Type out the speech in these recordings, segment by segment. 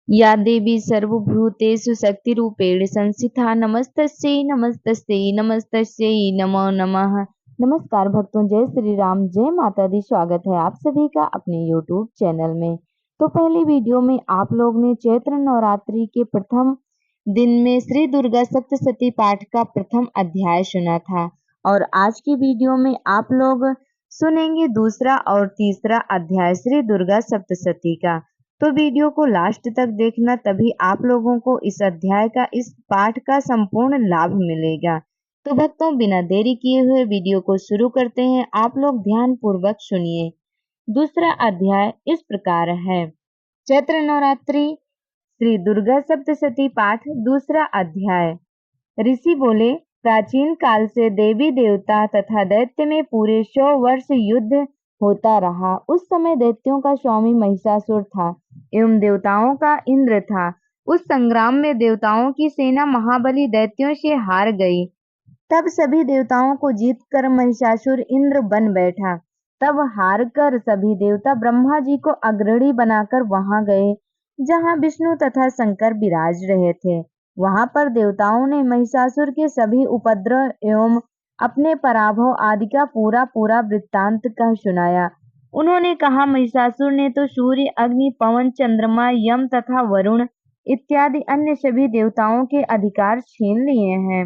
या देवी सर्वभूतेषु शक्तिरूपेण संस्थिता नमस्तस्यै नमस्तस्यै नमस्तस्यै नमो नमः। नमस्कार भक्तों, जय श्री राम, जय माता दी। स्वागत है आप सभी का अपने YouTube चैनल में। तो पहली वीडियो में आप लोग ने चैत्र नवरात्रि के प्रथम दिन में श्री दुर्गा सप्तशती पाठ का प्रथम अध्याय सुना था, और आज की वीडियो में आप लोग सुनेंगे दूसरा और तीसरा अध्याय श्री दुर्गा सप्तशती का। तो वीडियो को लास्ट तक देखना, तभी आप लोगों को इस अध्याय का, इस पाठ का संपूर्ण लाभ मिलेगा। तो भक्तों, बिना देरी किए हुए वीडियो को शुरू करते हैं। आप लोग ध्यान पूर्वक सुनिए। दूसरा अध्याय इस प्रकार है। चैत्र नवरात्रि श्री दुर्गा सप्तशती पाठ दूसरा अध्याय। ऋषि बोले, प्राचीन काल से देवी देवता तथा दैत्य में पूरे 100 वर्ष युद्ध होता रहा। उस समय दैत्यों का स्वामी महिषासुर था एवं देवताओं का इंद्र था। उस संग्राम में देवताओं की सेना महाबली दैत्यों से हार गई। तब सभी देवताओं को जीतकर महिषासुर इंद्र बन बैठा। तब हार कर सभी देवता ब्रह्मा जी को अग्रणी बनाकर वहां गए जहां विष्णु तथा शंकर विराज रहे थे। वहां पर देवताओं ने महिषासुर के सभी उपद्रव एवं अपने पराभव आदि का पूरा पूरा वृत्तांत कह सुनाया। उन्होंने कहा, महिषासुर ने तो सूर्य, अग्नि, पवन, चंद्रमा, यम तथा वरुण इत्यादि अन्य सभी देवताओं के अधिकार छीन लिए हैं।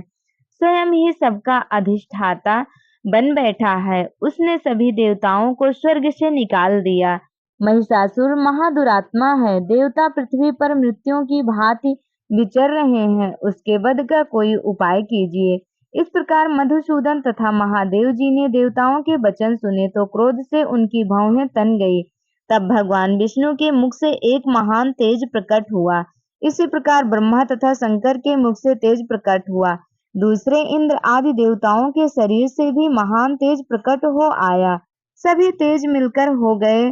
स्वयं ही सबका अधिष्ठाता बन बैठा है। उसने सभी देवताओं को स्वर्ग से निकाल दिया। महिषासुर महादुरात्मा है। देवता पृथ्वी पर मृत्युओं की भांति विचर रहे हैं। उसके वध का कोई उपाय कीजिए। इस प्रकार मधुसूदन तथा महादेव जी ने देवताओं के वचन सुने तो क्रोध से उनकी भौहें तन गई। तब भगवान विष्णु के मुख से एक महान तेज प्रकट हुआ। इसी प्रकार ब्रह्मा तथा शंकर के मुख से तेज प्रकट हुआ। दूसरे इंद्र आदि देवताओं के शरीर से भी महान तेज प्रकट हो आया। सभी तेज मिलकर हो गए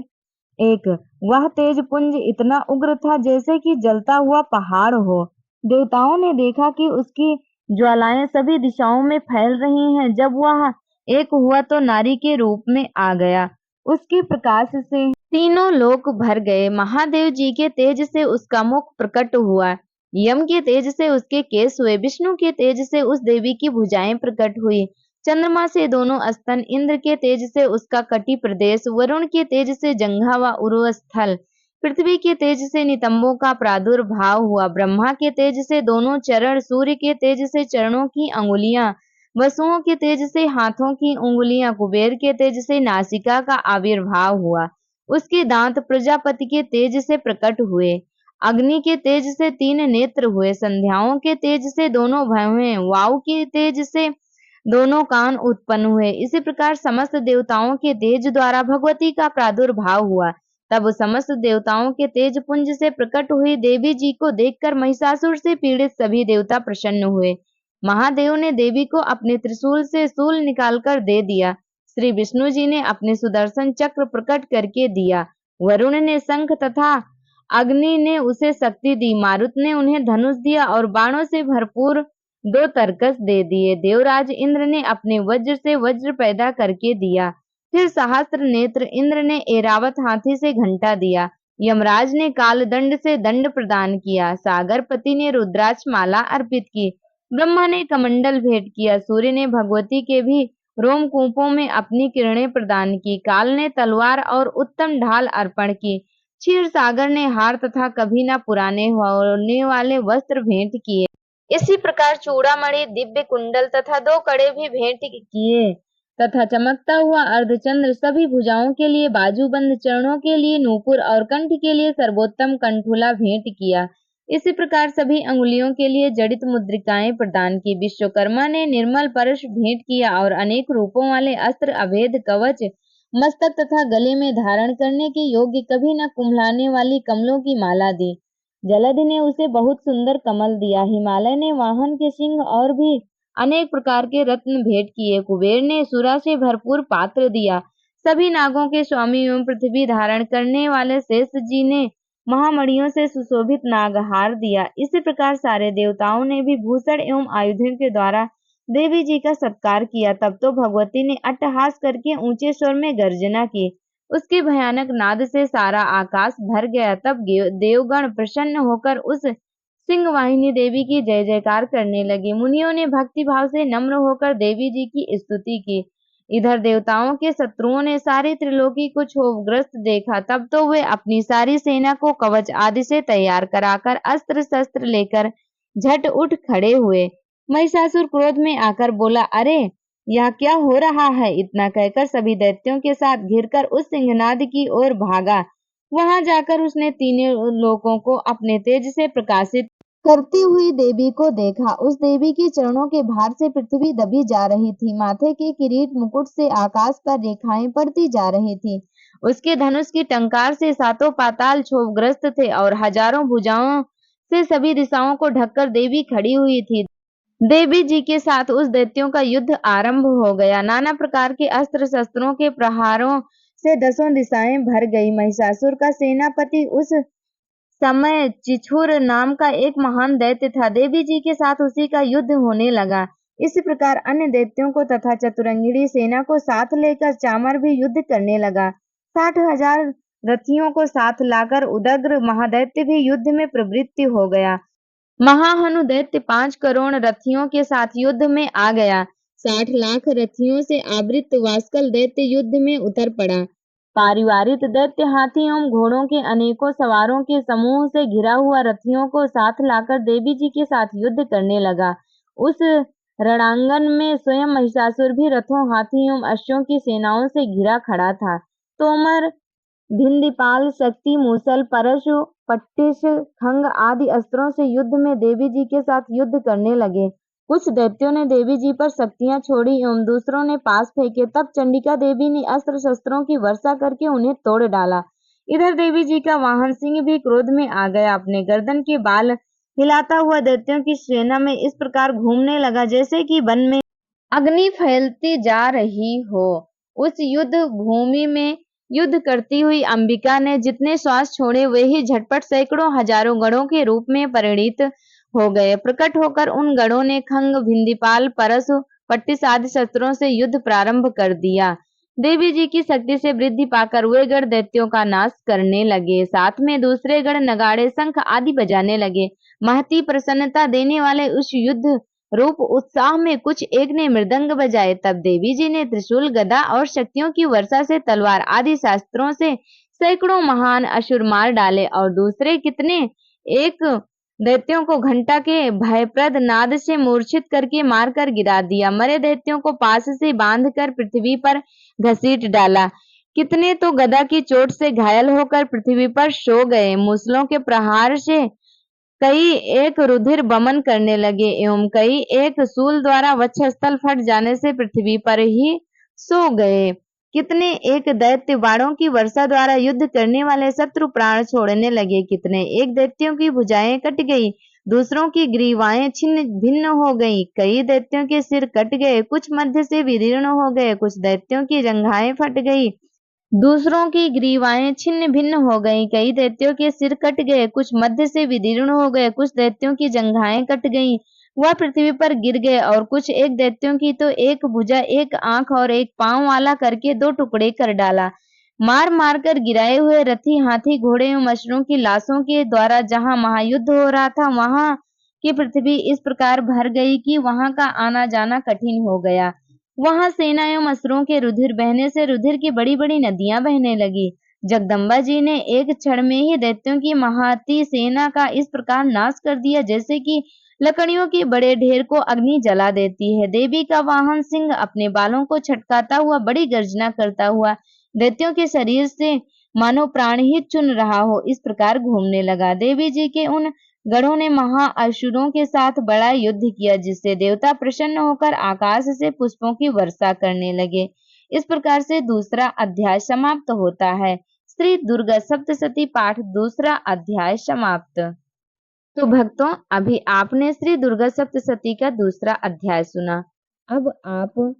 एक। वह तेज पुंज इतना उग्र था जैसे कि जलता हुआ पहाड़ हो। देवताओं ने देखा कि उसकी ज्वालाएं सभी दिशाओं में फैल रही हैं। जब वह एक हुआ तो नारी के रूप में आ गया। उसके प्रकाश से तीनों लोक भर गए। महादेव जी के तेज से उसका मुख प्रकट हुआ। यम के तेज से उसके केस हुए। विष्णु के तेज से उस देवी की भुजाएं प्रकट हुई। चंद्रमा से दोनों स्तन, इंद्र के तेज से उसका कटी प्रदेश, वरुण के तेज से जंघा व उरु स्थल, पृथ्वी के तेज से नितंबों का प्रादुर्भाव हुआ। ब्रह्मा के तेज से दोनों चरण, सूर्य के तेज से चरणों की अंगुलियां, वसुओं के तेज से हाथों की उंगलियां, कुबेर के तेज से नासिका का आविर्भाव हुआ। उसके दांत प्रजापति के तेज से प्रकट हुए। अग्नि के तेज से 3 नेत्र हुए। संध्याओं के तेज से दोनों भौहें, वायु के तेज से दोनों कान उत्पन्न हुए। इसी प्रकार समस्त देवताओं के तेज द्वारा भगवती का प्रादुर्भाव हुआ। तब समस्त देवताओं के तेज पुंज से प्रकट हुई देवी जी को देखकर महिषासुर से पीड़ित सभी देवता प्रसन्न हुए। महादेव ने देवी को अपने त्रिशूल से शूल निकालकर दे दिया। श्री विष्णु जी ने अपने सुदर्शन चक्र प्रकट करके दिया। वरुण ने शंख तथा अग्नि ने उसे शक्ति दी। मारुत ने उन्हें धनुष दिया और बाणों से भरपूर 2 तरकस दे दिए। देवराज इंद्र ने अपने वज्र से वज्र पैदा करके दिया। फिर सहस्त्र नेत्र इंद्र ने ऐरावत हाथी से घंटा दिया। यमराज ने कालदंड से दंड प्रदान किया। सागरपति ने रुद्राक्ष माला अर्पित की। ब्रह्मा ने कमंडल भेंट किया। सूर्य ने भगवती के भी रोमकूपों में अपनी किरणें प्रदान की। काल ने तलवार और उत्तम ढाल अर्पण की। क्षीर सागर ने हार तथा कभी न पुराने होने वाले वस्त्र भेंट किए। इसी प्रकार चूड़ामणि, दिव्य कुंडल तथा 2 कड़े भी भेंट किए तथा चमकता हुआ अर्धचंद्र, सभी भुजाओं के लिए बाजूबंद, चरणों के लिए नूपुर और कंठ के लिए सर्वोत्तम कंठूला भेंट किया। इसी प्रकार सभी अंगुलियों के लिए जड़ित मुद्रिकाएं प्रदान की। विश्वकर्मा ने निर्मल परश भेंट किया और अनेक रूपों वाले अस्त्र, अभेद कवच, मस्तक तथा गले में धारण करने के योग्य, कभी न कुम्हलाने वाली कमलों की माला दी। जलधि ने उसे बहुत सुंदर कमल दिया। हिमालय ने वाहन के सिंह और भी अनेक प्रकार के रत्न भेंट किए। कुबेर ने सुरा से भरपूर पात्र दिया। सभी नागों के स्वामी एवं पृथ्वी धारण करने वाले शेष जी ने महामणियों से सुशोभित नागहार दिया। इसी प्रकार सारे देवताओं ने भी भूषण एवं आयुधों के द्वारा देवी जी का सत्कार किया। तब तो भगवती ने अट्टहास करके ऊंचे स्वर में गर्जना की। उसके भयानक नाद से सारा आकाश भर गया। तब देवगण प्रसन्न होकर उस सिंहवाहिनी देवी की जय जयकार करने लगे। मुनियों ने भक्ति भाव से नम्र होकर देवी जी की स्तुति की। इधर देवताओं के शत्रुओं ने सारी त्रिलोकी को क्षोभग्रस्त देखा। तब तो वे अपनी सारी सेना को कवच आदि से तैयार कराकर अस्त्र शस्त्र लेकर झट उठ खड़े हुए। महिषासुर क्रोध में आकर बोला, अरे यह क्या हो रहा है? इतना कहकर सभी दैत्यों के साथ घिरकर उस सिंहनाद की ओर भागा। वहां जाकर उसने तीनों लोकों को अपने तेज से प्रकाशित करती हुई देवी को देखा। उस देवी के चरणों के भार से पृथ्वी दबी जा रही थी। माथे के किरीट मुकुट से आकाश पर रेखाएं पड़ती जा रही थी। उसके धनुष की टंकार से सातों पाताल क्षोभग्रस्त थे और हजारों भुजाओं से सभी दिशाओं को ढककर देवी खड़ी हुई थी। देवी जी के साथ उस दैत्यों का युद्ध आरंभ हो गया। नाना प्रकार के अस्त्र शस्त्रों के प्रहारों से दसों दिशाएं भर गई। महिषासुर का सेनापति उस समय चिछुर नाम का एक महान दैत्य था। देवी जी के साथ उसी का युद्ध होने लगा। इसी प्रकार अन्य दैत्यों को तथा चतुरंगिणी सेना को साथ लेकर चामर भी युद्ध करने लगा। 60,000 रथियों को साथ लाकर उदग्र महादैत्य भी युद्ध में प्रवृत्त हो गया। महाहनु दैत्य 5 करोड़ रथियों के साथ युद्ध में आ गया। 60 लाख रथियों से आवृत वास्कल दैत्य युद्ध में उतर पड़ा। पारिवारित दैत्य हाथी एवं घोड़ों के अनेकों सवारों के समूह से घिरा हुआ रथियों को साथ लाकर देवी जी के साथ युद्ध करने लगा। उस रणांगन में स्वयं महिषासुर भी रथों, हाथी एवं अश्वों की सेनाओं से घिरा खड़ा था। तोमर, भिंदीपाल, शक्ति, मूसल, परशु, पट्टिश, खंग आदि अस्त्रों से युद्ध में देवी जी के साथ युद्ध करने लगे। कुछ दैत्यों ने देवी जी पर शक्तियां छोड़ी एवं दूसरों ने पास फेंके। तब चंडिका देवी ने अस्त्र शस्त्रों की वर्षा करके उन्हें तोड़ डाला। इधर देवी जी का वाहन सिंह भी क्रोध में आ गया। अपने गर्दन के बाल हिलाता हुआ दैत्यों की सेना में इस प्रकार घूमने लगा जैसे कि वन में अग्नि फैलती जा रही हो। उस युद्ध भूमि में युद्ध करती हुई अंबिका ने जितने श्वास छोड़े वे ही झटपट सैकड़ों हजारों गणों के रूप में परिणित हो गए। प्रकट होकर उन गणों ने खंग, भिंदीपाल, परशु, पट्टिस आदि शस्त्रों से युद्ध प्रारंभ कर दिया। देवी जी की शक्ति से वृद्धि पाकर वे गण दैत्यों का नाश करने लगे। साथ में दूसरे गण नगाड़े, शंख आदि बजाने लगे। महती प्रसन्नता देने वाले उस युद्ध रूप उत्साह में कुछ एक ने मृदंग बजाए। तब देवी जी ने त्रिशूल, गदा और शक्तियों की वर्षा से तलवार आदि शास्त्रों से सैकड़ों महान असुर मार डाले और दूसरे कितने एक दैत्यों को घंटा के भयप्रद नाद से मूर्छित करके मारकर गिरा दिया। मरे दैत्यों को पास से बांधकर पृथ्वी पर घसीट डाला। कितने तो गदा की चोट से घायल होकर पृथ्वी पर सो गए। मूसलों के प्रहार से कई एक रुधिर बमन करने लगे एवं कई एक शूल द्वारा वक्षस्थल फट जाने से पृथ्वी पर ही सो गए। कितने एक दैत्य बाणों की वर्षा द्वारा युद्ध करने वाले शत्रु प्राण छोड़ने लगे। कितने एक दैत्यों की भुजाएं कट गई, दूसरों की ग्रीवाएं छिन्न भिन्न हो गई। कई दैत्यों के सिर कट गए, कुछ मध्य से विदीर्ण हो गए। कुछ दैत्यों की जंघाएं फट गई, दूसरों की ग्रीवाएं छिन्न भिन्न हो गईं। कई दैत्यों के सिर कट गए, कुछ मध्य से विदीर्ण हो गए। कुछ दैत्यों की जंघाएं कट गईं, वह पृथ्वी पर गिर गए। और कुछ एक दैत्यों की तो एक भुजा, एक आंख और एक पांव वाला करके 2 टुकड़े कर डाला। मार मार कर गिराए हुए रथी, हाथी, घोड़े एवं अश्वों की लाशों के द्वारा जहां महायुद्ध हो रहा था वहां की पृथ्वी इस प्रकार भर गई कि वहां का आना जाना कठिन हो गया। वहां सेना एवं असुरों के रुधिर बहने से रुधिर की बड़ी बड़ी नदियां बहने लगी। जगदम्बा जी ने एक क्षण में ही दैत्यों की महाती सेना का इस प्रकार नाश कर दिया जैसे कि लकड़ियों के बड़े ढेर को अग्नि जला देती है। देवी का वाहन सिंह अपने बालों को छटकाता हुआ बड़ी गर्जना करता हुआ दैत्यों के शरीर से मानो प्राण ही चुन रहा हो इस प्रकार घूमने लगा। देवी जी के उन गणों ने महाअसुरों के साथ बड़ा युद्ध किया जिससे देवता प्रसन्न होकर आकाश से पुष्पों की वर्षा करने लगे। इस प्रकार से दूसरा अध्याय समाप्त होता है। श्री दुर्गा सप्तशती पाठ दूसरा अध्याय समाप्त। तो भक्तों, अभी आपने श्री दुर्गा सप्तशती का दूसरा अध्याय सुना। अब आप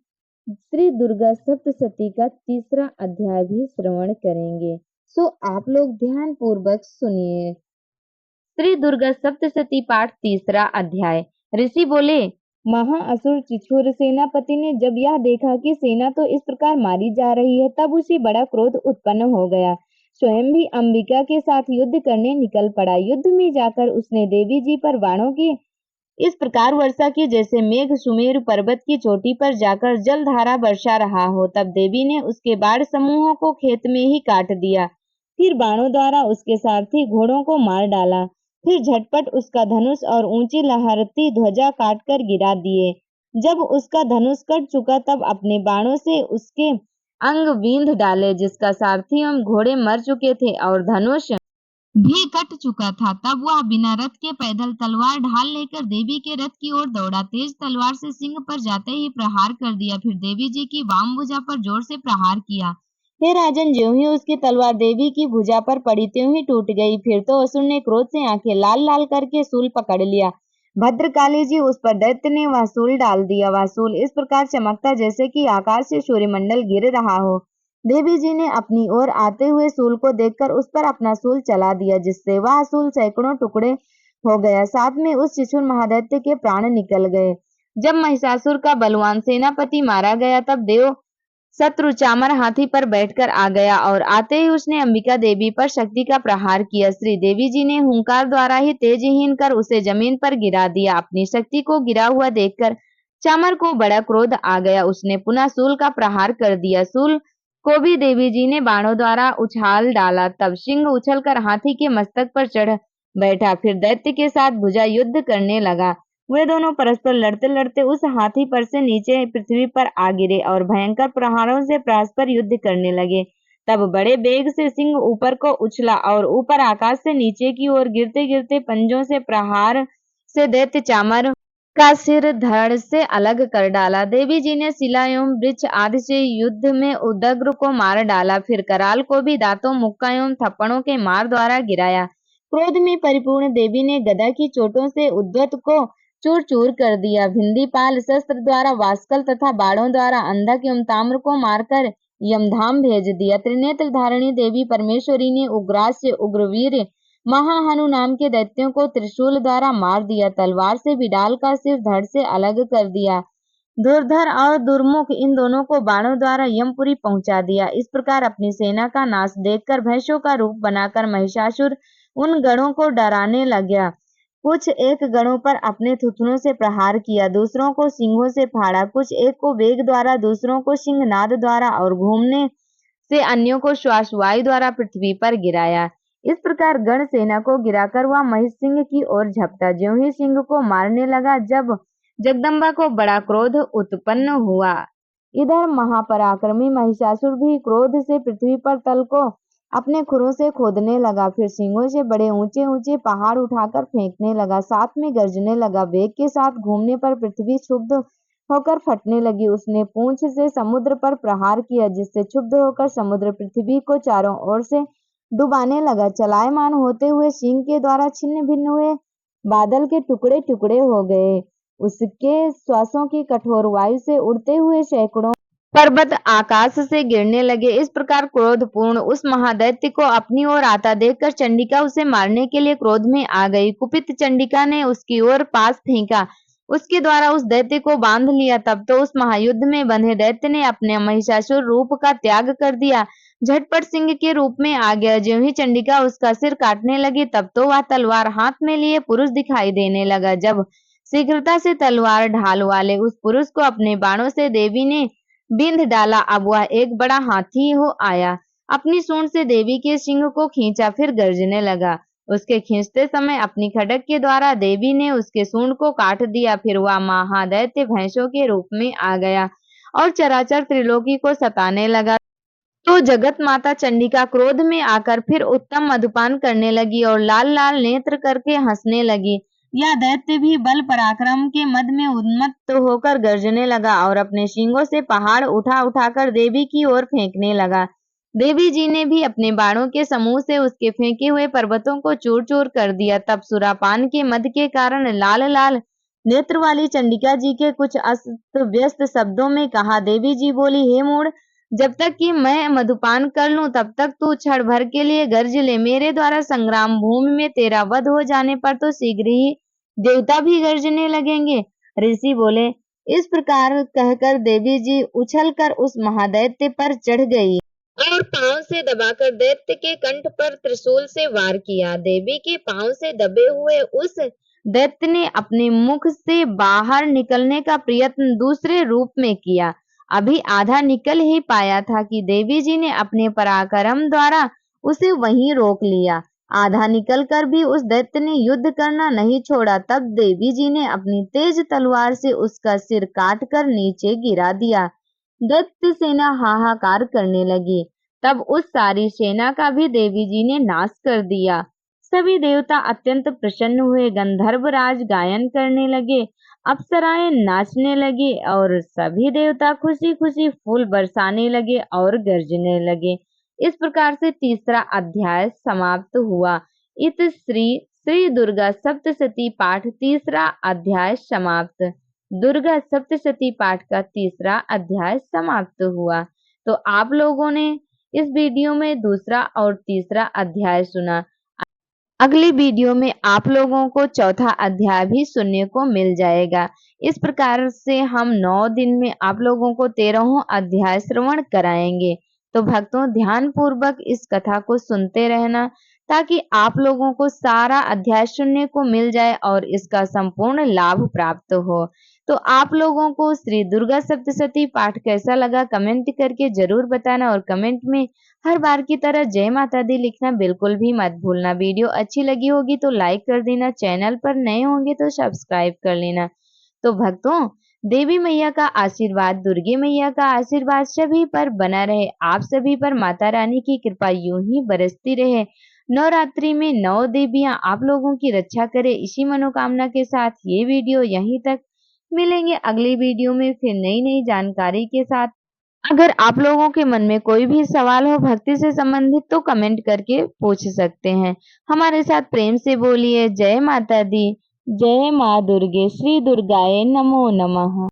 श्री दुर्गा सप्तशती का तीसरा अध्याय भी श्रवण करेंगे। सो आप लोग ध्यान पूर्वक सुनिए। श्री दुर्गा सप्तशती पाठ तीसरा अध्याय। ऋषि बोले, महाअसुर चिछुर सेनापति ने जब यह देखा कि सेना तो इस प्रकार मारी जा रही है, तब उसे बड़ा क्रोध उत्पन्न हो गया। स्वयं भी अंबिका के साथ युद्ध करने निकल पड़ा। युद्ध में जाकर उसने देवी जी पर बाणों की इस प्रकार वर्षा की जैसे मेघ सुमेरु पर्वत की चोटी पर जाकर जलधारा बरसा रहा हो। तब देवी ने उसके बाण समूहों को खेत में ही काट दिया। फिर बाणों द्वारा उसके सारथी घोड़ों को मार डाला। फिर झटपट उसका धनुष और ऊंची लहरती ध्वजा काटकर गिरा दिए। जब उसका धनुष कट चुका तब अपने बाणों से उसके अंग बींध डाले, जिसका सारथी एवं घोड़े मर चुके थे और धनुष भी कट चुका था। तब वह बिना रथ के पैदल तलवार ढाल लेकर देवी के रथ की ओर दौड़ा। तेज तलवार से सिंह पर जाते ही प्रहार कर दिया। फिर देवी जी की वाम भुजा पर जोर से प्रहार किया। हे राजन, ज्यों ही उसकी तलवार देवी की भुजा पर पड़ी त्यों ही टूट गई। फिर तो असुर ने क्रोध से आंखें लाल लाल करके शूल पकड़ लिया। भद्रकाली जी उस पर दैत्य ने वह शूल डाल दिया। वह शूल इस प्रकार चमकता जैसे कि आकाश से सूर्यमंडल गिर रहा हो। देवी जी ने अपनी ओर आते हुए शूल को देखकर उस पर अपना शूल चला दिया, जिससे वह शूल सैकड़ों टुकड़े हो गया। साथ में उस शिशुर महादैत्य के प्राण निकल गए। जब महिषासुर का बलवान सेनापति मारा गया, तब देव शत्रु चामर हाथी पर बैठकर आ गया और आते ही उसने अंबिका देवी पर शक्ति का प्रहार किया। श्री देवी जी ने हुंकार द्वारा ही तेजहीन कर उसे जमीन पर गिरा दिया। अपनी शक्ति को गिरा हुआ देखकर चामर को बड़ा क्रोध आ गया। उसने पुनः शूल का प्रहार कर दिया। शूल को भी देवी जी ने बाणों द्वारा उछाल डाला। तब सिंह उछलकर हाथी के मस्तक पर चढ़ बैठा। फिर दैत्य के साथ भुजा युद्ध करने लगा। वे दोनों परस्पर लड़ते लड़ते उस हाथी पर से नीचे पृथ्वी पर आ गिरे और भयंकर प्रहारों से परस्पर युद्ध करने लगे। तब बड़े वेग से सिंह ऊपर को उछला और ऊपर आकाश से नीचे की ओर गिरते गिरते पंजों से प्रहार से दैत्य चामर का सिर धड़ से अलग कर डाला। देवी जी ने शिला एवं वृक्ष आदि से युद्ध में उदग्र को मार डाला। फिर कराल को भी दांतों, मुक्का एवं थप्पड़ों के मार द्वारा गिराया। क्रोध में परिपूर्ण देवी ने गदा की चोटों से उद्धत को चूर चूर कर दिया। भिंदीपाल शस्त्र द्वारा वास्कल तथा बाणों द्वारा अंधक एवं ताम्र को मारकर यमधाम भेज दिया। त्रिनेत्र धारिणी देवी परमेश्वरी ने उग्रास्य, उग्रवीर, महाहनु नाम के दैत्यों को त्रिशूल द्वारा मार दिया। तलवार से बिडाल का सिर धड़ से अलग कर दिया। धुरधर और दुर्मुख इन दोनों को बाणों द्वारा यमपुरी पहुंचा दिया। इस प्रकार अपनी सेना का नाश देखकर भैंसों का रूप बनाकर महिषासुर उन गणों को डराने लगा। कुछ एक गणों पर अपने थुथुनों से प्रहार किया, दूसरों को सिंहों से फाड़ा, कुछ एक को वेग द्वारा, दूसरों को सिंहनाद द्वारा और घूमने से अन्यों को श्वास वायु द्वारा पृथ्वी पर गिराया। इस प्रकार गण सेना को गिराकर वह महिष सिंह की ओर झपटा। ज्यों ही सिंह को मारने लगा, जब जगदम्बा को बड़ा क्रोध उत्पन्न हुआ। इधर महापराक्रमी महिषासुर भी क्रोध से पृथ्वी पर तल को अपने खुरों से खोदने लगा। फिर सिंहों से बड़े ऊंचे ऊंचे पहाड़ उठाकर फेंकने लगा। साथ में गरजने लगा। वेग के साथ घूमने पर पृथ्वी क्षुब्ध होकर फटने लगी। उसने पूंछ से समुद्र पर प्रहार किया, जिससे क्षुब्ध होकर समुद्र पृथ्वी को चारों ओर से डुबाने लगा। चलायमान होते हुए सिंह के द्वारा छिन्न भिन्न हुए बादल के टुकड़े टुकड़े हो गए। उसके श्वासों की कठोर वायु से उड़ते हुए सैकड़ों पर्वत आकाश से गिरने लगे। इस प्रकार क्रोधपूर्ण उस महादैत्य को अपनी ओर आता देखकर चंडिका उसे मारने के लिए क्रोध में आ गई। कुपित चंडिका ने उसकी ओर पास फेंका, उसके द्वारा उस दैत्य को बांध लिया। तब तो उस महायुद्ध में बंधे दैत्य ने अपने महिषासुर रूप का त्याग कर दिया, झटपट सिंह के रूप में आ गया। ज्यों ही चंडिका उसका सिर काटने लगी, तब तो वह तलवार हाथ में लिए पुरुष दिखाई देने लगा। जब शीघ्रता से तलवार ढाल वाले उस पुरुष को अपने बाणों से देवी ने बिंध डाला, अब वह एक बड़ा हाथी हो आया। अपनी सूंड से देवी के सिंह को खींचा, फिर गरजने लगा। उसके खींचते समय अपनी खड्ग के द्वारा देवी ने उसके सूंड को काट दिया। फिर वह महादैत्य भैंसों के रूप में आ गया और चराचर त्रिलोकी को सताने लगा। तो जगत माता चंडिका क्रोध में आकर फिर उत्तम मधुपान करने लगी और लाल लाल नेत्र करके हंसने लगी। यह दैत्य भी बल पराक्रम के मद में उन्मत्त होकर गरजने लगा और अपने सींगों से पहाड़ उठा उठाकर देवी की ओर फेंकने लगा। देवी जी ने भी अपने बाणों के समूह से उसके फेंके हुए पर्वतों को चूर चूर कर दिया। तब सुरापान के मद के कारण लाल लाल नेत्र वाली चंडिका जी के कुछ अस्त व्यस्त शब्दों में कहा। देवी जी बोली, हे मूढ़, जब तक कि मैं मधुपान कर लूं तब तक तू क्षण भर के लिए गर्ज ले। मेरे द्वारा संग्राम भूमि में तेरा वध हो जाने पर तो शीघ्र ही देवता भी गर्जने लगेंगे। ऋषि बोले। इस प्रकार कहकर देवी जी उछलकर उस महादैत्य पर चढ़ गई और पांव से दबाकर दैत्य के कंठ पर त्रिशूल से वार किया। देवी के पांव से दबे हुए उस दैत्य ने अपने मुख से बाहर निकलने का प्रयत्न दूसरे रूप में किया। अभी आधा निकल ही पाया था कि देवी जी ने अपने पराक्रम द्वारा उसे वहीं रोक लिया। आधा निकलकर भी उस दैत्य ने युद्ध करना नहीं छोड़ा। तब देवी जी ने अपनी तेज तलवार से उसका सिर काटकर नीचे गिरा दिया। दैत्य सेना हाहाकार करने लगी। तब उस सारी सेना का भी देवी जी ने नाश कर दिया। सभी देवता अत्यंत प्रसन्न हुए। गंधर्वराज गायन करने लगे, अप्सराएं नाचने लगी और सभी देवता खुशी खुशी फूल बरसाने लगे और गरजने लगे। इस प्रकार से तीसरा अध्याय समाप्त हुआ। इत श्री दुर्गा सप्तशती पाठ तीसरा अध्याय समाप्त। दुर्गा सप्तशती पाठ का तीसरा अध्याय समाप्त हुआ। तो आप लोगों ने इस वीडियो में दूसरा और तीसरा अध्याय सुना। अगली वीडियो में आप लोगों को चौथा अध्याय भी सुनने को मिल जाएगा। इस प्रकार से हम 9 दिन में आप लोगों को 13वां अध्याय श्रवण कराएंगे। तो भक्तों, ध्यान पूर्वक इस कथा को सुनते रहना ताकि आप लोगों को सारा अध्याय सुनने को मिल जाए और इसका संपूर्ण लाभ प्राप्त हो। तो आप लोगों को श्री दुर्गा सप्तशती पाठ कैसा लगा कमेंट करके जरूर बताना और कमेंट में हर बार की तरह जय माता दी लिखना बिल्कुल भी मत भूलना। वीडियो अच्छी लगी होगी तो लाइक कर देना, चैनल पर नए होंगे तो सब्सक्राइब कर लेना। तो भक्तों, देवी मैया का आशीर्वाद, दुर्गे मैया का आशीर्वाद सभी पर बना रहे। आप सभी पर माता रानी की कृपा यूं ही बरसती रहे। नवरात्रि में 9 देवियां आप लोगों की रक्षा करे, इसी मनोकामना के साथ ये वीडियो यहीं तक। मिलेंगे अगली वीडियो में फिर नई नई जानकारी के साथ। अगर आप लोगों के मन में कोई भी सवाल हो भक्ति से संबंधित तो कमेंट करके पूछ सकते हैं। हमारे साथ प्रेम से बोलिए जय माता दी, जय माँ दुर्गे, श्री दुर्गाए नमो नमः।